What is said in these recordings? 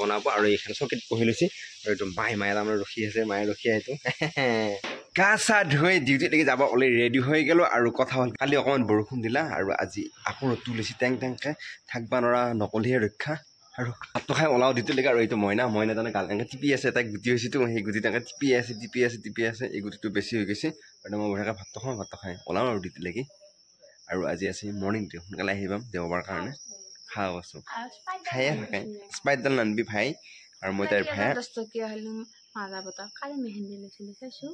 বনাব আৰু এইখন চকীত বহি লৈছি আৰু এইটো মায়ে তাৰমানে ৰখি আছে মায়ে ৰখি আহিটো গা চা ধুই ডিউটিলৈকে যাব অলৰেডি ৰেডি হৈ গ'লো আৰু কথা হ'ল কালি অকণমান বৰষুণ দিলা আৰু আজি আকৌ ৰ'দটো লৈছি টেং টেংকৈ থাকবা নৰা নকলিহে ৰক্ষা আৰু ভাতটো খাই ওলাও ডিউটিলৈকে আৰু এইটো মইনা তাৰমানে গাল টেংকে টিপি আছে তাইক গুটি হৈছেতো সেই গুটি টেংকে টিপি আছে এই গুটিটো বেছি হৈ গৈছে আৰু মই বঢ়িয়াকৈ ভাতটো খাই ওলাম আৰু ডিউটিলৈকে আৰু আজি আছে মৰ্ণিং ডিউ সোনকালে আহি পাম দেওবাৰ কাৰণে খাওঁ আছোঁ খায়ে থাকে স্পাইটডাল নানবি ভাই আৰু মই তাইৰ ভাই মাজা বতা কালি মেহেন্দি লৈছিলো চাইছো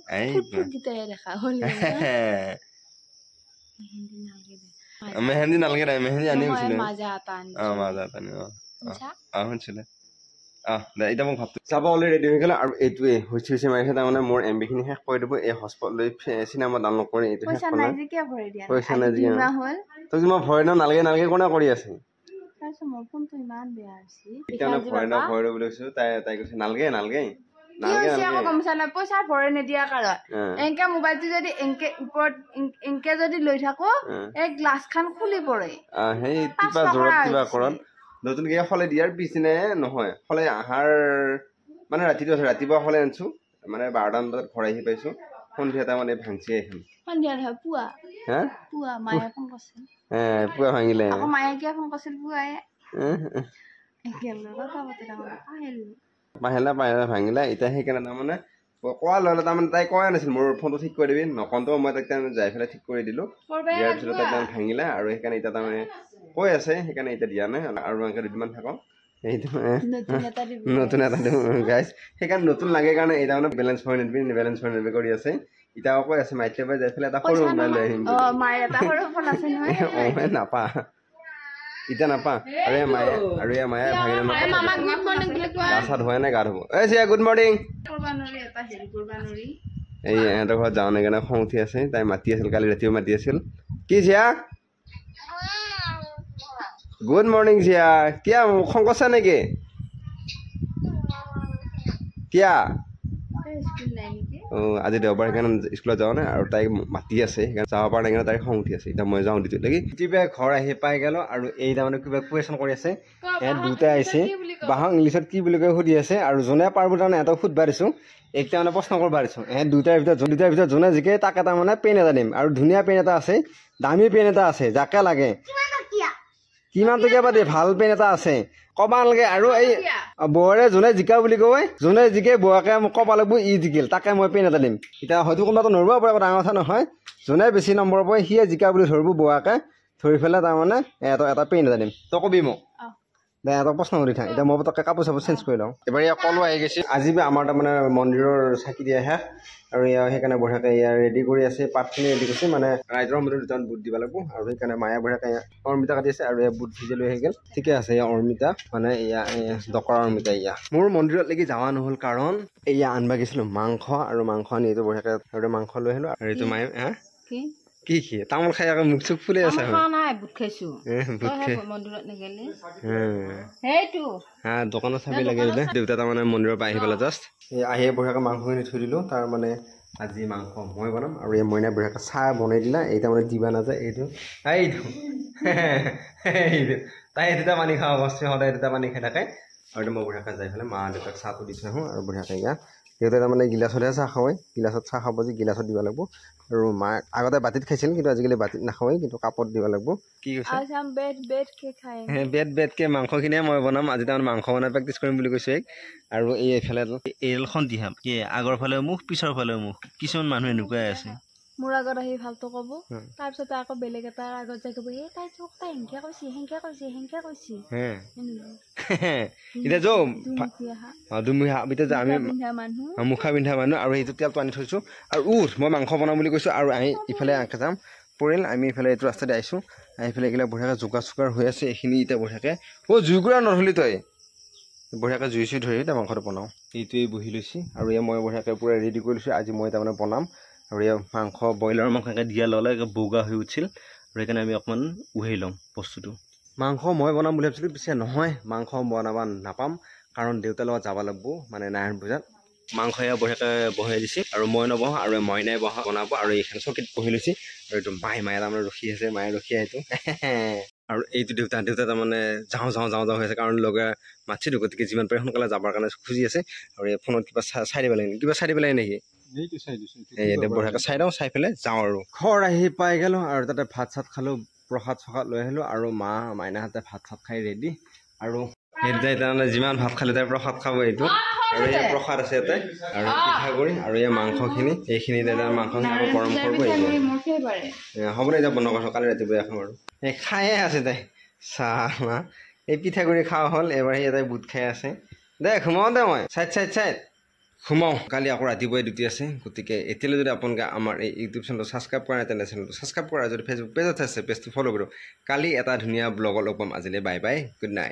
মেহেন্দি নালাগে তাই মেহেন্দি আনি গৈছিলে মাজা আনি শুনিছিলে এতিয়া মোক ভাবটো চাব অলৰেডি ৰেডি হৈ গ'ল আৰু এইটোৱে হৈছে মাৰিছে তাৰমানে মোৰ এমবিখিনি শেষ কৰি দিব এই হটস্পট লৈ চিনেমা ডাউনলোড কৰি এইটো শেষ কৰি পইচা নাই তই মই ভয় নালাগে কোনে কৰি আছে ভয় বুলি কৈছো তাই কৈছে নালাগে পইচা ভৰে নিদিয়া কাৰণ এনেকে মোবাইলটো যদি এনেকে ওপৰত এনেকে যদি লৈ থাকো এই গ্লাছ খান খুলি পৰে সেই কিবা জোৰত কিবা কৰণ নতুনকে হলে দিয়াৰ পিছদিনে নহয় হলে আহাৰ মানে ৰাতিপুৱা হলে আনিছো মানে 12টামান বজাত ঘৰ আহি পাইছো সন্ধিয়া তাৰমানে ভাঙছি এখন সন্ধিয়া নহয় পুৱা মায়ে ফোন কৰিছিল পুৱা ভাঙিলে আকৌ মায়ে কিয় ফোন কৰিছিল পুৱাই পাহিলা ভাঙিলা এতিয়া সেইকাৰণে তাৰমানে কোৱা ল'লে তাৰমানে তাই কোৱা নাছিল মোৰ ফোনটো ঠিক কৰি দিবি নকওঁতেও মই তাক যাই পেলাই ঠিক কৰি দিলো দিয়াৰ পিছত তাই তাৰমানে ভাঙিলা আৰু সেইকাৰণে এতিয়া তাৰমানে কৈ আছে সেইকাৰণে এতিয়া দিয়া নাই আৰু এনেকৈ দুদিনমান থাকক সেইটো নতুন এটা দিওঁ গাইজ সেইকাৰণে নতুন লাগে কাৰণে এই তাৰমানে বেলেঞ্চ হৈ নেদবি কৰি আছে এতিয়া কৈ আছে মাইতলে পৰা যাই পেলাই এটা সৰু মোবাইল লৈ আহিম নাপা এতিয়া নাপা আৰু এই মায়ে গা চা ধোৱাই নাই গা ধুব এই চিয়া গুড মৰ্ণিং এই ইহঁতৰ ঘৰত যাওঁ নাই কাৰণে খং উঠি আছে তাই মাতি আছিল কালি ৰাতিও মাতি আছিল কি চিয়া গুড মৰ্ণিং চিয়া কিয়া খং কৰিছা নেকি কিয়া আজি দেওবাৰ সেইকাৰণে স্কুলত যাওঁ নাই আৰু তাইক মাতি আছে সেইকাৰণে যাব পৰা নাই কাৰণে তাইক খং উঠি আছে এতিয়া মই যাওঁ দিছোঁ লাগি কেতিয়াবা ঘৰ আহি পাই গ'লো আৰু এই তাৰমানে কিবা কুৱেশ্যন কৰি আছে ইয়াত দুটাই আহিছে বাহক ইংলিছত কি বুলি কৈ সুধি আছে আৰু যোনে পাৰিব তাৰমানে এহঁতক সুধিব দিছোঁ এইকেইটা মানে প্ৰশ্ন কৰিব দিছোঁ দুটাৰ ভিতৰত যোনে জিকে তাকে তাৰমানে পেন এটা দিম আৰু ধুনীয়া পেন এটা আছে দামী পেন এটা আছে যাকে লাগে কিমান টকীয়া পাতি ভাল পেন এটা আছে ক'বা নালাগে আৰু এই বৌৰে যোনে জিকা বুলি কয় যোনে জিকে বৌকে মোক ক'ব লাগিব ই জিকিল তাকে মই পেন এটা দিম এতিয়া হয়তো কোনোবাটো নৰিব পাৰে ডাঙৰ কথা নহয় যোনে বেছি নম্বৰ পায় সিয়ে জিকা বুলি ধৰিব বৌকে ধৰি পেলাই তাৰমানে এটা পেন এটা দিম তই কবি মোক দে এটা প্ৰশ্ন সুধি থাক এতিয়া মই তাকে কাপোৰ চাপোৰ চেঞ্জ কৰি লওঁ এবাৰ ইয়াৰ কলো আহি গৈছে আজি আমাৰ তাৰমানে মন্দিৰৰ চাকি দিয়া শেষ আৰু ইয়াৰ সেইকাৰণে বঢ়িয়াকৈ ইয়াৰ ৰেডি কৰি আছে পাতখিনি ৰেডি কৰিছে মানে ৰাইজৰ মন্দিৰত দুটামান বুট দিব লাগিব আৰু সেইকাৰণে মায়ে বঢ়িয়াকৈ অৰ্মিতা কাটি আছে আৰু এয়া বুট ভিজি লৈ আহি গ'ল ঠিকে আছে এয়া অৰ্মিতা মানে এয়া ডকৰা অৰ্মিতা এয়া মোৰ মন্দিৰতলৈকে যোৱা নহ'ল কাৰণ এয়া আনবা গৈছিলোঁ মাংস আৰু মাংস আনি এইটো বঢ়িয়াকৈ আৰু মাংস লৈ আহিলোঁ আৰু এইটো মায়ে কি তামোল খাই আকৌ মুখ চুখ ফুলে আছে দোকানত চাবি লাগে বোলে দেউতা তাৰমানে মন্দিৰৰ পৰা আহি পেলাই জাষ্ট আহিয়ে বঢ়িয়াকৈ মাংসখিনি থৈ দিলোঁ তাৰ মানে আজি মাংস মই বনাম আৰু এই মইনা বঢ়িয়াকৈ চাহ বনাই দিলা এই তাৰমানে দিবা নাযায় এইটো তাই দুটা পানী খাওঁ বস্তু সদায় দুটা পানী খাই থাকে আৰু মই বঢ়িয়াকৈ যাই পেলাই মা দেউতাক চাহটো দি থৈ আহোঁ আৰু বঢ়িয়াকৈ ইয়াত দেউতাই তাৰমানে গিলাচতহে চাহ খাওঁৱেই গিলাচত চাহ খাব যে গিলাচত দিব লাগিব আৰু মায়ে আগতে বাতিত খাইছিল কিন্তু আজিকালি বাতিত নাখাওঁৱেই কিন্তু কাপত দিব লাগিব কি কৈছে বেডকে মাংসখিনিয়ে মই বনাম আজি তাৰমানে মাংস বনাই প্ৰেক্টিছ কৰিম বুলি কৈছোঁ আৰু এইফালে এইডালখন দিহাম কি আগৰ ফালেও মুখ পিছৰ ফালেও মুখ কিছুমান মানুহ এনেকুৱাই আছে মোৰ আগত আহি ভালটো ক'ব তাৰপিছতে আকৌ বেলেগ এটাৰ আগত যাই ক'ব এই তাই তোক তাই সেনেকে কৈছে এতিয়া যাওঁ আমি মুখা পিন্ধা মানুহ আৰু সেইটো তেলটো আনি থৈছোঁ আৰু মই মাংস বনাম বুলি কৈছোঁ আৰু আমি ইফালে যাম পৰিল আমি ইফালে এইটো ৰাস্তাতে আহিছোঁ আহি পেলাই এইগিলা বঢ়িয়াকৈ যোগাৰ চোগাৰ হৈ আছে এইখিনি এতিয়া বঢ়িয়াকৈ জুইকুৰা নধৰিলি তই বঢ়িয়াকৈ জুই চুই ধৰি এতিয়া মাংসটো বনাওঁ এইটোৱেই বহি লৈছে আৰু এই মই বঢ়িয়াকৈ পূৰা ৰেডি কৰি লৈছোঁ আজি মই তাৰমানে বনাম আৰু এই মাংস ব্ৰইলাৰ মাংস এনেকৈ দিয়া ল'লে বগা হৈ উঠিছিল আৰু সেইকাৰণে আমি অকণমান উহাই ল'ম বস্তুটো মাংস মই বনাম বুলি ভাবিছিলোঁ পিছে নহয় মাংস বনাব নাপাম কাৰণ দেউতাৰ লগত যাব লাগিব মানে নাৰায়ণ পূজাত মাংস এয়া বঢ়িয়াকৈ বহাই দিছে আৰু মই নবহা আৰু মইনাই বনাব আৰু এইখন চকীত বহি লৈছে আৰু এইটো মায়ে তাৰমানে ৰখি আছে মায়ে ৰখি আহিটো আৰু এইটো দেউতা তাৰমানে যাওঁ হৈ আছে কাৰণ লগে মাতিছিলো গতিকে যিমান পাৰে সোনকালে যাবৰ কাৰণে খুজি আছে আৰু এই ফোনত কিবা চাই দিব লাগে কিবা চাই দিব লাগে নেকি বঢ়িয়াকৈ চাই দিওঁ চাই পেলাই যাওঁ আৰু ঘৰ আহি পাই গ'লো আৰু তাতে ভাত চাত খালোঁ প্ৰসাদ চসাদ লৈ আহিলোঁ আৰু মাইনাহঁতে ভাত চাত খাই ৰেডি আৰু সেই তাৰমানে যিমান ভাত খালে তাৰ প্ৰসাদ খাব এইটো আৰু এই প্ৰসাদ আছে ইয়াতে আৰু পিঠাগুড়ি আৰু এই মাংসখিনি এইখিনি মাংসখিনি আকৌ গৰম কৰিব হ'ব দে এতিয়া বন্ধ কৰিছোঁ কালি ৰাতিপুৱাই খাম আৰু এই খায়ে আছে তাই চাহ এই পিঠাগুড়ি খোৱা হ'ল এবাৰ সেই এটাই বুট খাই আছে দে সোমাওঁ দে মই চাইড সোমাওঁ কালি আকৌ ৰাতিপুৱাই ডিউটি আছে গতিকে এতিয়ালৈ যদি আপোনালোকে আমাৰ এই ইউটিউব চেনেলটো ছাবস্ক্ৰাইব কৰা নাই তেনে চেনেলটো ছাবস্ক্ৰাইব কৰা যদি ফেচবুক পেজত আছে পেজটো ফ'ল' কৰোঁ কালি এটা ধুনীয়া ব্লগত লগ পাম আজিলৈ বাই বাই গুড নাইট